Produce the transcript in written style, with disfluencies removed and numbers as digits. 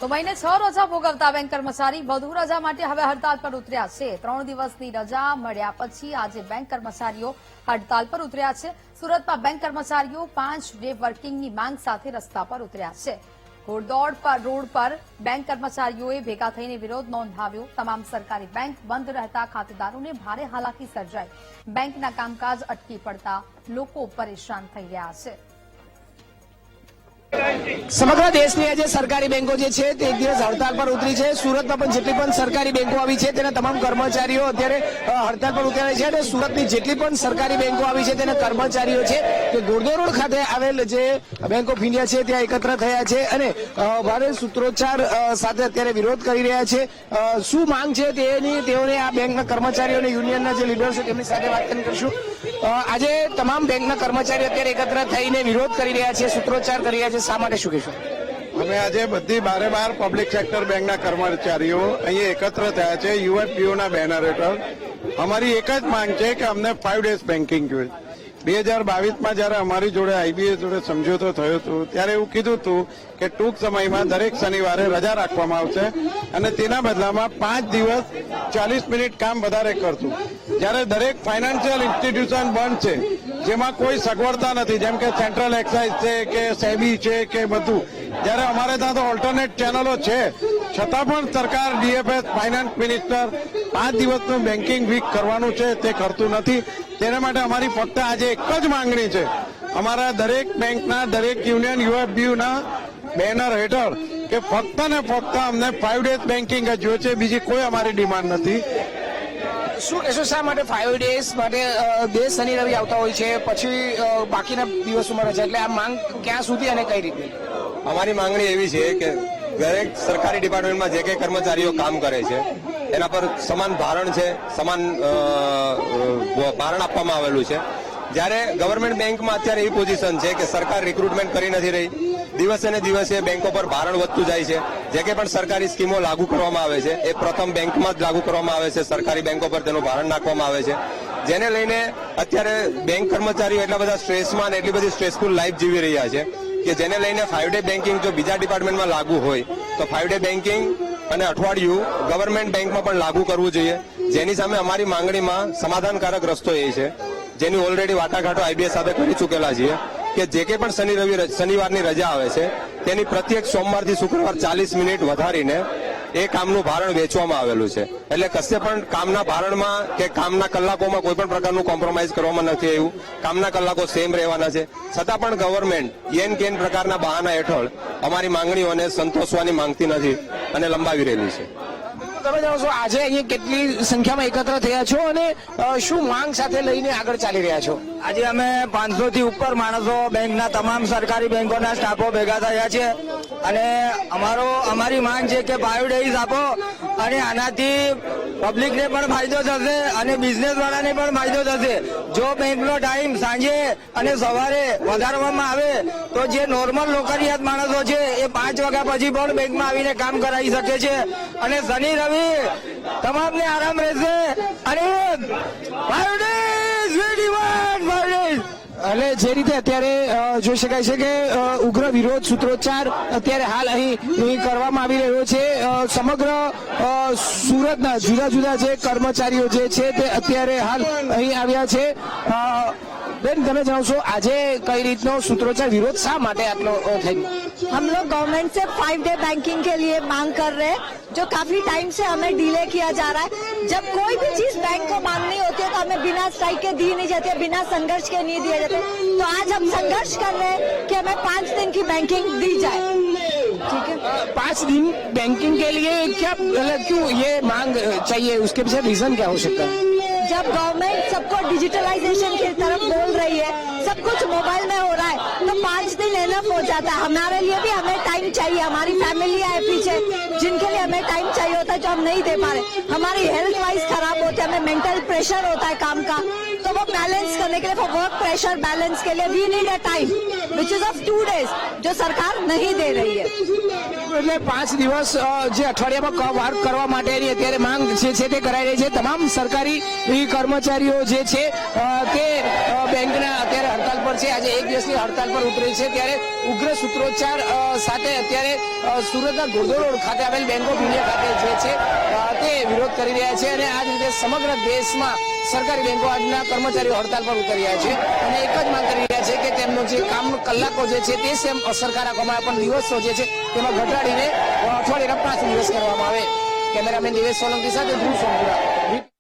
તો મહિને 6 રજા ભોગવતા બેંક કર્મચારી વધુ રજા માટે હવે હડતાલ પર ઉતર્યા છે। 3 દિવસની રજા મળ્યા પછી આજે બેંક કર્મચારીઓ હડતાલ પર ઉતર્યા છે। સુરતમાં બેંક કર્મચારીઓ 5 ડે વર્કિંગની માંગ સાથે રસ્તા પર ઉતર્યા છે। ઘોડદોડ પર રોડ પર બેંક કર્મચારીઓએ ભેગા થઈને વિરોધ નોંધાવ્યો। તમામ સરકારી બેંક બંધ રહેતા ખાતેદારોને ભારે હાલાકી સર્જાઈ। બેંકના કામકાજ અટકી પડતા લોકો પરેશાન થઈ રહ્યા છે। સમગ્ર દેશની આજે સરકારી બેંકો જે છે તે એક દિવસ હડતાલ પર ઉતરી છે। સુરતમાં પણ જેટલી પણ સરકારી બેંકો આવી છે તેના તમામ કર્મચારીઓ અત્યારે હડતાલ પર ઉતર્યા છે અને સુરતની જેટલી પણ સરકારી બેંકો આવી છે તેના કર્મચારીઓ છે તે ઘોડદોડ રોડ ખાતે આવેલ જે બેંક ઓફ ઇન્ડિયા છે ત્યાં એકત્ર થયા છે અને ભારે સૂત્રોચ્ચાર સાથે અત્યારે વિરોધ કરી રહ્યા છે। શું માંગ છે તેઓને આ બેંકના કર્મચારીઓ અને યુનિયનના જે લીડર છે તેમની સાથે વાત કરીશું। આજે તમામ બેંકના કર્મચારીઓ અત્યારે એકત્ર થઈને વિરોધ કરી રહ્યા છે, સૂત્રોચ્ચાર કરી રહ્યા છે, શા માટે શું કહેશો? અમે આજે બધી 12 પબ્લિક સેક્ટર બેંકના કર્મચારીઓ અહીં એકત્ર થયા છે યુએફપીઓના બેનર હેઠળ। અમારી એક જ માંગ છે કે અમને 5 ડેઝ બેન્કિંગ જોઈએ। 2022માં જયારે અમારી જોડે આઈબીએ જોડે સમજૂતો થયો હતો ત્યારે એવું કીધું હતું કે ટૂંક સમયમાં દરેક શનિવારે રજા રાખવામાં આવશે અને તેના બદલામાં 5 દિવસ 40 મિનિટ કામ વધારે કરતું। જ્યારે દરેક ફાઇનાન્શિયલ ઇન્સ્ટિટ્યુશન બંધ છે જેમાં કોઈ સગવડતા નથી, જેમ કે સેન્ટ્રલ એક્સાઇઝ છે કે સેબી છે કે બધું, જ્યારે અમારે ત્યાં તો ઓલ્ટરનેટ ચેનલો છે છતાં પણ સરકાર ડીએફએસ ફાઇનાન્સ મિનિસ્ટર 5 દિવસનું બેન્કિંગ વીક કરવાનું છે તે કરતું નથી। તેના માટે અમારી ફક્ત આજે એક જ માંગણી છે, અમારા દરેક બેંકના દરેક યુનિયન યુએફબીયુના બેનર હેઠળ કે ફક્ત ને ફક્ત અમને 5 ડેઝ બેન્કિંગ જ જોઈએ છે, બીજી કોઈ અમારી ડિમાન્ડ નથી। શું કહેશો, શા માટે 5 ડેઝ માટે બે શનિ રવિ આવતા હોય છે પછી બાકીના દિવસોમાં રજા, એટલે આ માંગ ક્યાં સુધી અને કઈ રીતે? અમારી માંગણી એવી છે કે દરેક સરકારી ડિપાર્ટમેન્ટમાં જે કંઈ કર્મચારીઓ કામ કરે છે એના પર સમાન ભારણ છે, સમાન ભારણ આપવામાં આવેલું છે। જ્યારે ગવર્મેન્ટ બેંકમાં અત્યારે એવી પોઝિશન છે કે સરકાર રિક્રુટમેન્ટ કરી નથી રહી, દિવસે ને દિવસે બેંકો પર ભારણ વધતું જાય છે। જે કંઈ પણ સરકારી સ્કીમો લાગુ કરવામાં આવે છે એ પ્રથમ બેંકમાં જ લાગુ કરવામાં આવે છે, સરકારી બેંકો પર તેનું ભારણ નાખવામાં આવે છે, જેને લઈને અત્યારે બેંક કર્મચારીઓ એટલા બધા સ્ટ્રેસમાં અને એટલી બધી સ્ટ્રેસફુલ લાઈફ જીવી રહ્યા છે કે જેને લઈને 5 ડે બેન્કિંગ જો બીજા ડિપાર્ટમેન્ટમાં લાગુ હોય તો 5 ડે બેન્કિંગ અને અઠવાડિયું ગવર્મેન્ટ બેંકમાં પણ લાગુ કરવું જોઈએ। જેની સામે અમારી માંગણીમાં સમાધાનકારક રસ્તો એ છે, જેની ઓલરેડી વાટાઘાટો આઈબીએ સાથે કરી ચૂકેલા છીએ, કે જે કંઈ પણ શનિવારની રજા આવે છે તેની પ્રત્યેક સોમવારથી શુક્રવાર 40 મિનિટ વધારીને એ કામનું ભારણ વેચવામાં આવેલું છે। એટલે કશે પણ કામના ભારણમાં કે કામના કલાકોમાં કોઈ પણ પ્રકારનું કોમ્પ્રોમાઇઝ કરવામાં નથી આવ્યું, કામના કલાકો સેમ રહેવાના છે। છતાં પણ ગવર્મેન્ટ યેન કેન પ્રકારના બહાના હેઠળ અમારી માંગણીઓને સંતોષવાની માંગતી નથી અને લંબાવી રહેલી છે। તમે જાણો છો આજે અહીંયા કેટલી સંખ્યામાં એકત્ર થયા છો અને શું માંગ સાથે લઈને આગળ ચાલી રહ્યા છો? આજે અમે 500 થી ઉપર માણસો બેંકના તમામ સરકારી બેંકોના સ્ટાફો ભેગા થયા છે અને અમારી માંગ છે કે 5 ડેઝ આપો અને આનાથી પબ્લિકને પણ ફાયદો થશે અને બિઝનેસ વાળાને પણ ફાયદો થશે। જો બેંકનો ટાઈમ સાંજે અને સવારે વધારવામાં આવે તો જે નોર્મલ નોકરિયાત માણસો છે એ 5 વાગ્યા પછી પણ બેંકમાં આવીને કામ કરાવી શકે છે અને શનિ રવિ તમામને આરામ રહેશે અને 5 ડેઝ વેરી વન 5 ડેઝ। એટલે જે રીતે અત્યારે જોઈ શકાય છે કે ઉગ્ર વિરોધ સૂત્રોચ્ચાર અત્યારે હાલ અહીં કરવામાં આવી રહ્યો છે। સમગ્ર સુરતના જુદા જુદા જે કર્મચારીઓ જે છે તે અત્યારે હાલ અહીં આવ્યા છે। બેન, તમે જણાવશો આજે કઈ રીતનો સૂત્રોચ્ચાર, વિરોધ શા માટે આટલો થઈ? हम लोग गवर्नमेंट से 5 डे बैंकिंग के लिए मांग कर रहे हैं, जो काफी टाइम से हमें डिले किया जा रहा है। जब कोई भी चीज बैंक को मांगनी होती है तो हमें बिना स्ट्राइक के दी नहीं जाती है, बिना संघर्ष के नहीं दिए जाते। तो आज हम संघर्ष कर रहे हैं कि हमें 5 दिन की बैंकिंग दी जाए। ठीक है, 5 दिन बैंकिंग के लिए क्या, क्यों ये मांग चाहिए, उसके पीछे रीजन क्या हो सकता है? जब गवर्नमेंट सबको डिजिटलाइजेशन की तरफ बोल रही है, सब कुछ मोबाइल में हो रहा है, तो 5 दिन एनफ हो जाता है। हमारे लिए भी हमें टाइम चाहिए, हमारी फैमिली है पीछे जिनके लिए हमें टाइम चाहिए होता है जो हम नहीं दे पा रहे। हमारी हेल्थ वाइज खराब होती है, हमें मेंटल प्रेशर होता है काम का, तो वो बैलेंस करने के लिए वर्क प्रेशर बैलेंस के लिए we need a time which is of 2 days जो सरकार नहीं दे रही है। એટલે 5 દિવસ જે અઠવાડિયામાં વર્ક કરવા માટેની અત્યારે માંગ છે તે કરાઈ રહી છે। તમામ સરકારી કર્મચારીઓ જે છે તે બેંકના અત્યારે હડતાલ પર છે. આજે એક દિવસની હડતાલ પર ઉતરી છે, ત્યારે ઉગ્ર સૂત્રોચ્ચાર સાથે અત્યારે સુરતના ગોરધો રોડ ખાતે આવેલ બેંક ઓફ ઇન્ડિયા ખાતે જે છે તે વિરોધ કરી રહ્યા છે. અને આ જ રીતે સમગ્ર દેશમાં સરકારી બેંકો આજના કર્મચારીઓ હડતાલ પર ઉતરી રહ્યા છે અને એક જ માંગ કરી રહ્યા છે કે તેમનો જે કામ કલાકો જે છે તે સેમ અસરકારક કરવામાં આવે, પણ દિવસો જે છે તેમાં ઘટાડીને અઠવાડિયાના 5 દિવસ કરવામાં આવે. કેમેરામેન દિવેશ સોલંકી સાથે ધ્રુવ સોમપુરા.